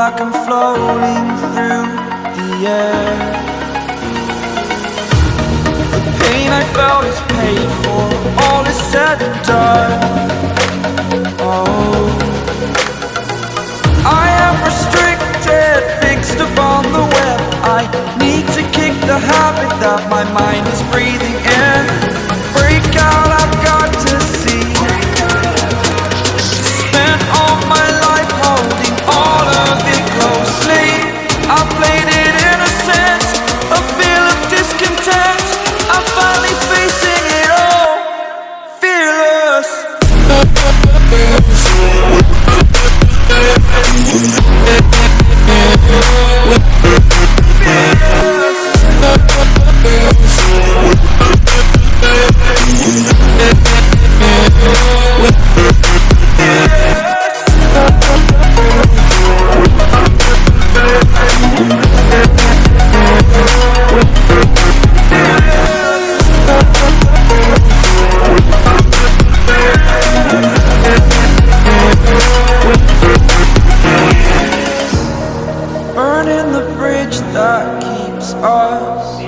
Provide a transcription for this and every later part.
like I'm floating through the air. The pain I felt is paid for, all is said and done. Oh, I am restricted, fixed upon the web. I need to kick the habit that my mind is breathing in. Break out, I've got to see. Spent all my life holding all of it closely. I played it innocent, a feel of discontent. I'm finally facing it all, fearless. Burning the bridge that keeps us.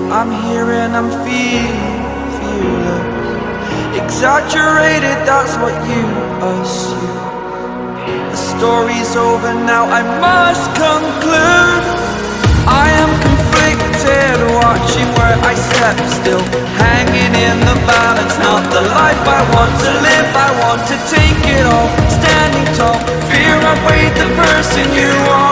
I'm here and I'm feeling fearless. Exaggerated, that's what you assume. The story's over now, I must conclude. I am conflicted, watching where I step still, hanging in the balance. Not the life I want to live, I want to take it all. Standing tall, fear outweighed the person you are.